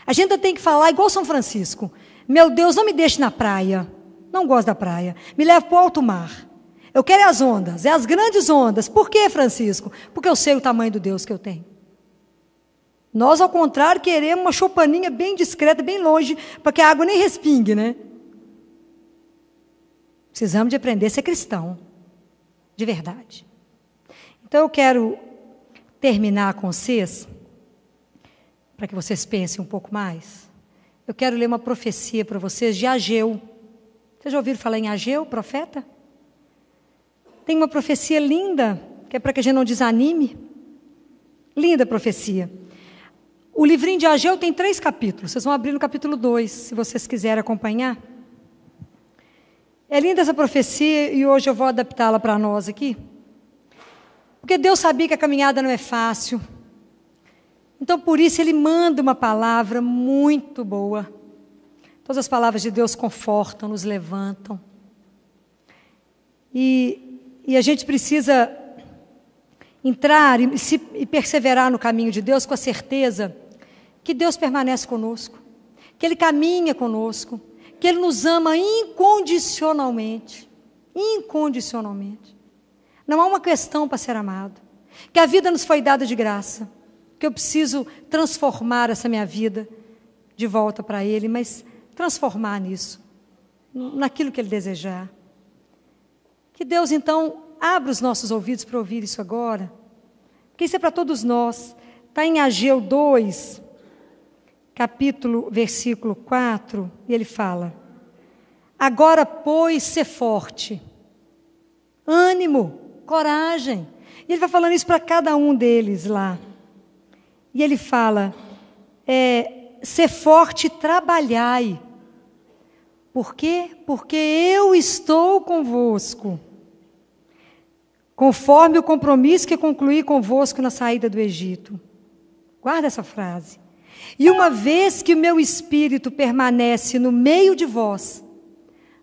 A gente ainda tem que falar igual São Francisco. Meu Deus, não me deixe na praia. Não gosto da praia. Me leve para o alto mar. Eu quero as ondas, as grandes ondas. Por quê, Francisco? Porque eu sei o tamanho do Deus que eu tenho. Nós, ao contrário, queremos uma choupaninha bem discreta, bem longe, para que a água nem respingue, né? Precisamos de aprender a ser cristão, de verdade. Então, eu quero terminar com vocês, para que vocês pensem um pouco mais. Eu quero ler uma profecia para vocês de Ageu. Vocês já ouviram falar em Ageu, profeta? Tem uma profecia linda, que é para que a gente não desanime. Linda profecia. O livrinho de Ageu tem 3 capítulos. Vocês vão abrir no capítulo 2, se vocês quiserem acompanhar. É linda essa profecia e hoje eu vou adaptá-la para nós aqui. Porque Deus sabia que a caminhada não é fácil. Então, por isso, Ele manda uma palavra muito boa. Todas as palavras de Deus confortam, nos levantam. E a gente precisa entrar e perseverar no caminho de Deus com a certeza que Deus permanece conosco, que Ele caminha conosco, que Ele nos ama incondicionalmente. Incondicionalmente. Não há uma questão para ser amado. Que a vida nos foi dada de graça. Que eu preciso transformar essa minha vida de volta para Ele, mas transformar nisso, naquilo que Ele desejar. Que Deus, então, abra os nossos ouvidos para ouvir isso agora. Porque isso é para todos nós. Está em Ageu 2, versículo 4, e ele fala: agora, pois, ser forte, ânimo, coragem. E ele vai falando isso para cada um deles lá. E ele fala, ser forte e trabalhai. Por quê? Porque eu estou convosco, conforme o compromisso que concluí convosco na saída do Egito. Guarda essa frase. E uma vez que o meu espírito permanece no meio de vós,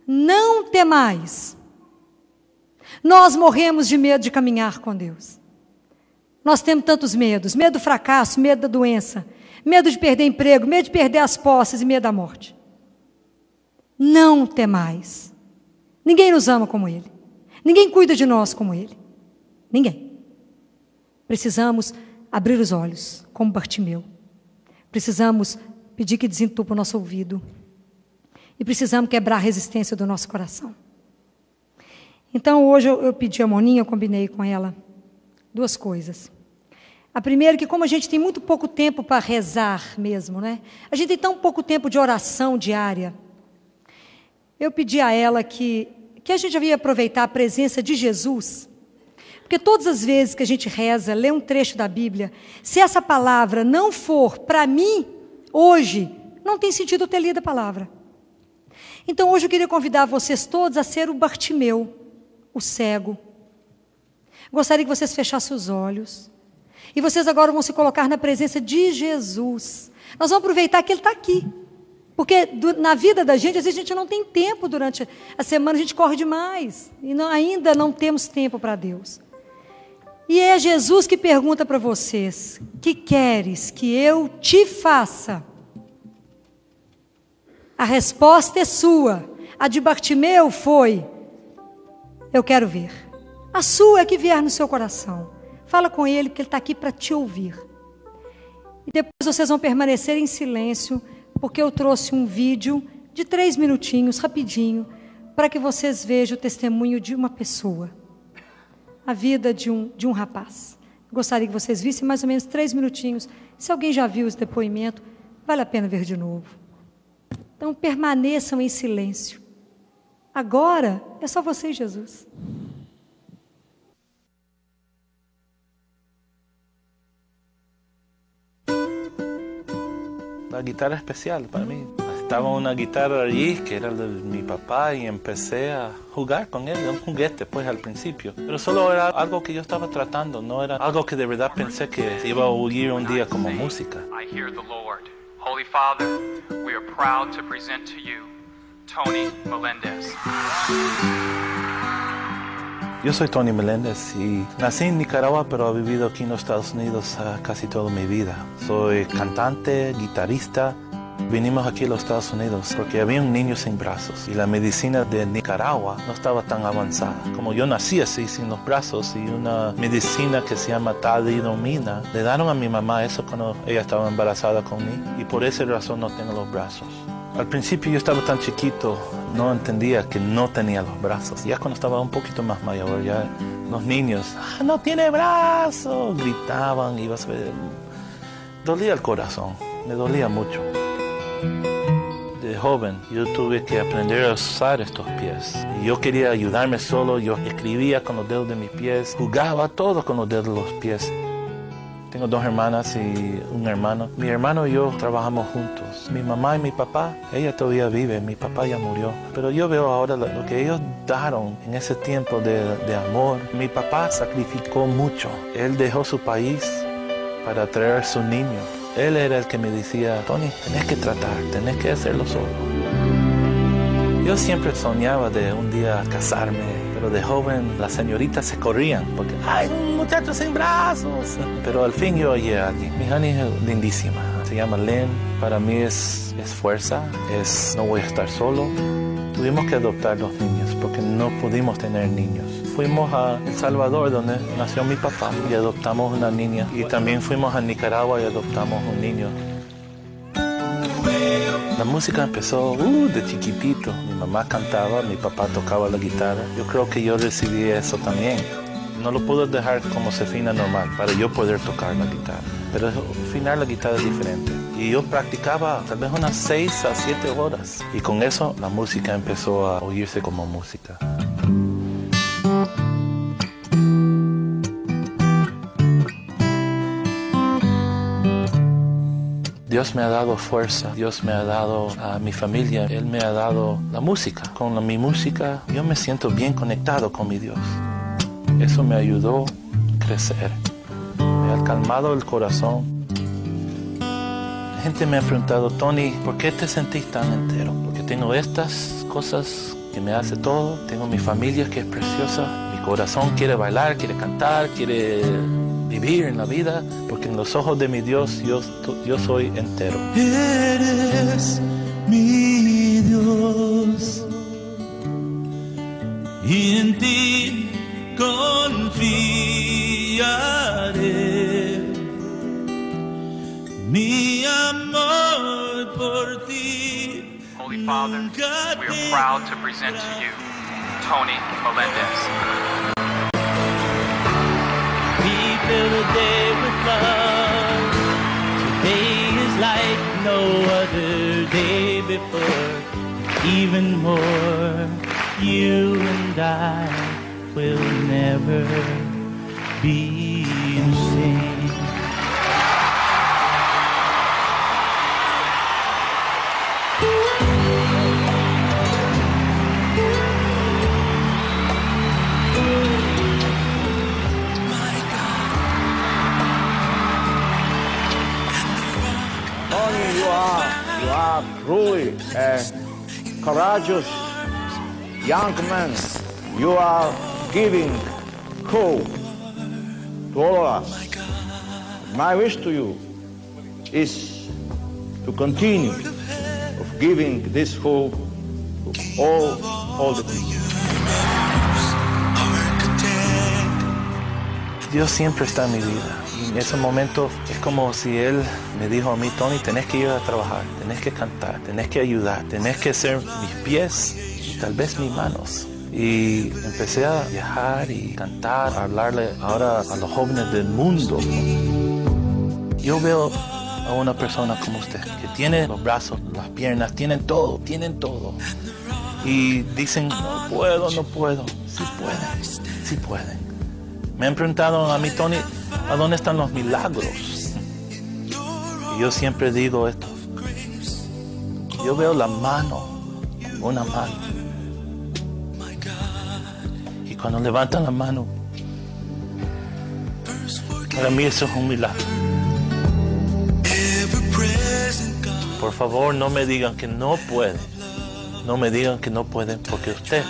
não temais. Nós morremos de medo de caminhar com Deus. Nós temos tantos medos. Medo do fracasso, medo da doença, medo de perder emprego, medo de perder as posses e medo da morte. Não temais. Ninguém nos ama como Ele. Ninguém cuida de nós como Ele. Ninguém. Precisamos abrir os olhos, como Bartimeu. Precisamos pedir que desentupa o nosso ouvido. E precisamos quebrar a resistência do nosso coração. Então, hoje eu pedi a Moninha, eu combinei com ela 2 coisas. A primeira é que, como a gente tem muito pouco tempo para rezar mesmo, né? A gente tem tão pouco tempo de oração diária. Eu pedi a ela que a gente devia aproveitar a presença de Jesus. Porque todas as vezes que a gente reza, lê um trecho da Bíblia, se essa palavra não for para mim, hoje, não tem sentido eu ter lido a palavra. Então hoje eu queria convidar vocês todos a ser o Bartimeu, o cego. Gostaria que vocês fechassem os olhos. E vocês agora vão se colocar na presença de Jesus. Nós vamos aproveitar que Ele está aqui. Porque na vida da gente, às vezes a gente não tem tempo durante a semana, a gente corre demais. E ainda não temos tempo para Deus. E é Jesus que pergunta para vocês: que queres que eu te faça? A resposta é sua. A de Bartimeu foi: eu quero ver. A sua é que vier no seu coração. Fala com Ele, que Ele está aqui para te ouvir. E depois vocês vão permanecer em silêncio, porque eu trouxe um vídeo de 3 minutinhos, rapidinho, para que vocês vejam o testemunho de uma pessoa. A vida de um rapaz. Gostaria que vocês vissem mais ou menos 3 minutinhos. Se alguém já viu esse depoimento, vale a pena ver de novo. Então permaneçam em silêncio. Agora é só você e Jesus. La guitarra especial para mí. Estaba una guitarra allí que era de mi papá y empecé a jugar con él, un juguete pues al principio. Pero solo era algo que yo estaba tratando, no era algo que de verdad pensé que iba a oír un día como música. I hear the Lord. Holy Father, we are proud to present to you Tony Melendez. Yo soy Tony Melendez y nací en Nicaragua, pero he vivido aquí en los Estados Unidos casi toda mi vida. Soy cantante, guitarrista. Vinimos aquí a los Estados Unidos porque había un niño sin brazos y la medicina de Nicaragua no estaba tan avanzada. Como yo nací así, sin los brazos, y una medicina que se llama talidomida, le dieron a mi mamá eso cuando ella estaba embarazada conmigo y por esa razón no tengo los brazos. Al principio yo estaba tan chiquito, no entendía que no tenía los brazos. Ya cuando estaba un poquito más mayor, ya los niños, no tiene brazos, gritaban, y vas a ver, dolía el corazón, me dolía mucho. De joven yo tuve que aprender a usar estos pies. Y yo quería ayudarme solo, yo escribía con los dedos de mis pies, jugaba todo con los dedos de los pies. Tengo 2 hermanas y un hermano. Mi hermano y yo trabajamos juntos. Mi mamá y mi papá, ella todavía vive, mi papá ya murió. Pero yo veo ahora lo que ellos daron en ese tiempo de amor. Mi papá sacrificó mucho. Él dejó su país para traer a su niño. Él era el que me decía: Tony, tenés que tratar, tenés que hacerlo solo. Yo siempre soñaba de un día casarme. Pero de joven las señoritas se corrían porque ¡ay, un muchacho sin brazos! Pero al fin yo hallé a alguien. Mi honey es lindísima. Se llama Lynn. Para mí es fuerza. No voy a estar solo. Tuvimos que adoptar 2 niños porque no pudimos tener niños. Fuimos a El Salvador, donde nació mi papá, y adoptamos una niña. Y también fuimos a Nicaragua y adoptamos un niño. La música empezó de chiquitito. Mi mamá cantaba, mi papá tocaba la guitarra. Yo creo que yo recibí eso también. No lo puedo dejar como se afina normal para yo poder tocar la guitarra. Pero afinar la guitarra es diferente. Y yo practicaba tal vez unas 6 a 7 horas. Y con eso la música empezó a oírse como música. Dios me ha dado fuerza, Dios me ha dado a mi familia, Él me ha dado la música. Con mi música yo me siento bien conectado con mi Dios. Eso me ayudó a crecer, me ha calmado el corazón. La gente me ha preguntado: Tony, ¿por qué te sentís tan entero? Porque tengo estas cosas que me hace todo, tengo mi familia que es preciosa, mi corazón quiere bailar, quiere cantar, quiere vivir en la vida, porque en los ojos de mi Dios yo soy entero. Eres mi Dios y en ti confiaré. Mi amor por ti. Holy Father, we are proud to present to you Tony Melendez. Fill the day with love. Today is like no other day before. Even more, you and I will never be the same. truly a courageous young man. You are giving hope to all of us. My wish to you is to continue of giving this hope to all the people. Dios siempre está en mi vida. Y en ese momento es como si Él me dijo a mí, Tony, tenés que ir a trabajar, tenés que cantar, tenés que ayudar, tenés que ser mis pies y tal vez mis manos. Y empecé a viajar y cantar, a hablarle ahora a los jóvenes del mundo. Yo veo a una persona como usted, que tiene los brazos, las piernas, tienen todo. Y dicen, no puedo. Sí pueden. Me han preguntado a mí, Tony, ¿a dónde están los milagros? Y yo siempre digo esto. Yo veo la mano, una mano. Y cuando levantan la mano, para mí eso es un milagro. Por favor, no me digan que no pueden. No me digan que no pueden, porque ustedes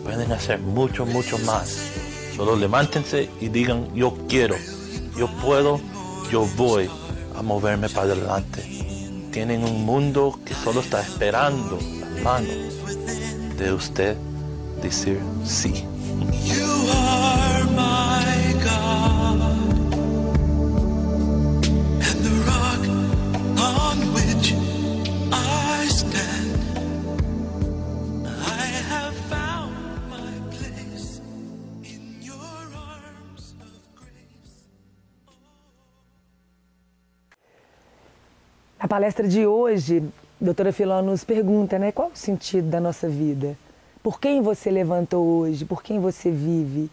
pueden hacer mucho más. Solo levántense y digan, yo quiero, yo puedo, yo voy a moverme para adelante. Tienen un mundo que solo está esperando las manos de usted decir sí. You are my God, and the rock on which I stand. I have found my place in your arms of grace. Na palestra de hoje, a doutora Filó nos pergunta, né, qual o sentido da nossa vida? Por quem você levantou hoje? Por quem você vive?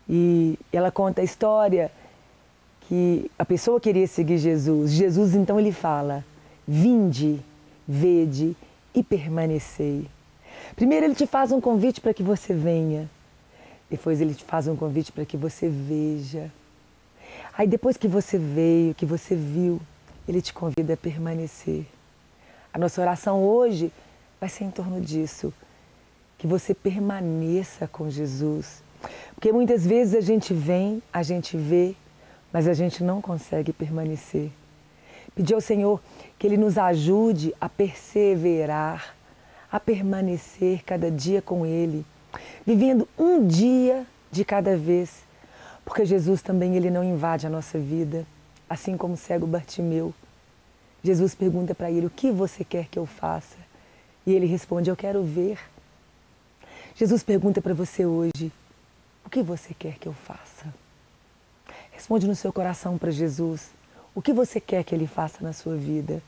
E ela conta a história que a pessoa queria seguir Jesus. Jesus, então, ele fala, vinde, vede e permanecei. Primeiro, ele te faz um convite para que você venha. Depois, ele te faz um convite para que você veja. Aí, depois que você veio, que você viu, ele te convida a permanecer. A nossa oração hoje vai ser em torno disso. Que você permaneça com Jesus. Porque muitas vezes a gente vem, a gente vê, mas a gente não consegue permanecer. Pedir ao Senhor que Ele nos ajude a perseverar, a permanecer cada dia com Ele, vivendo um dia de cada vez. Porque Jesus também, Ele não invade a nossa vida, assim como o cego Bartimeu. Jesus pergunta para ele, o que você quer que eu faça? E ele responde, eu quero ver. Jesus pergunta para você hoje, o que você quer que eu faça? Responde no seu coração para Jesus, o que você quer que Ele faça na sua vida?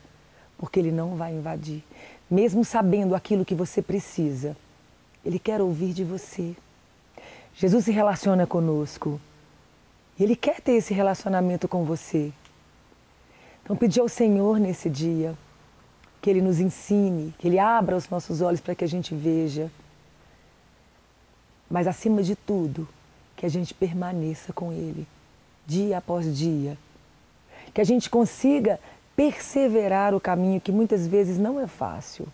Porque Ele não vai invadir. Mesmo sabendo aquilo que você precisa, Ele quer ouvir de você. Jesus se relaciona conosco e Ele quer ter esse relacionamento com você. Então pedir ao Senhor nesse dia que Ele nos ensine, que Ele abra os nossos olhos para que a gente veja. Mas, acima de tudo, que a gente permaneça com Ele, dia após dia. Que a gente consiga perseverar o caminho que muitas vezes não é fácil.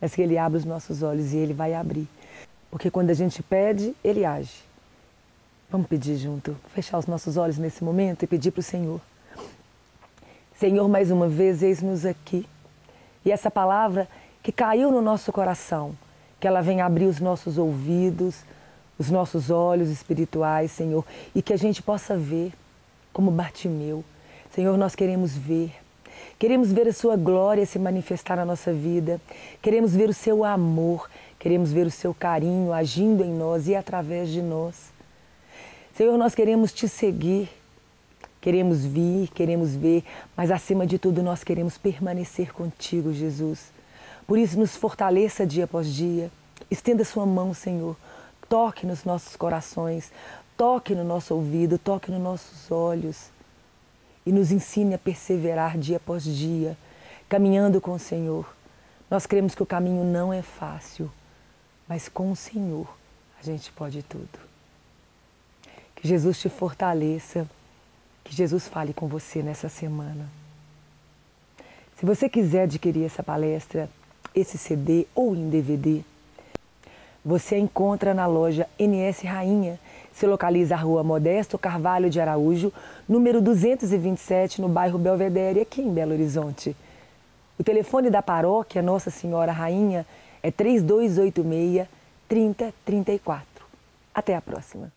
Mas que Ele abra os nossos olhos e Ele vai abrir. Porque quando a gente pede, Ele age. Vamos pedir junto, fechar os nossos olhos nesse momento e pedir para o Senhor. Senhor, mais uma vez, eis-nos aqui. E essa palavra que caiu no nosso coração, que ela venha abrir os nossos ouvidos, os nossos olhos espirituais, Senhor, e que a gente possa ver como Bartimeu. Senhor, nós queremos ver a Sua glória se manifestar na nossa vida, queremos ver o Seu amor, queremos ver o Seu carinho agindo em nós e através de nós. Senhor, nós queremos Te seguir, queremos vir, queremos ver, mas acima de tudo nós queremos permanecer contigo, Jesus. Por isso, nos fortaleça dia após dia. Estenda Sua mão, Senhor. Toque nos nossos corações. Toque no nosso ouvido. Toque nos nossos olhos. E nos ensine a perseverar dia após dia, caminhando com o Senhor. Nós cremos que o caminho não é fácil, mas com o Senhor a gente pode tudo. Que Jesus te fortaleça. Que Jesus fale com você nessa semana. Se você quiser adquirir essa palestra, esse CD ou em DVD, você a encontra na loja NS Rainha. Se localiza a Rua Modesto Carvalho de Araújo, número 227, no bairro Belvedere, aqui em Belo Horizonte. O telefone da paróquia Nossa Senhora Rainha é 3286-3034. Até a próxima.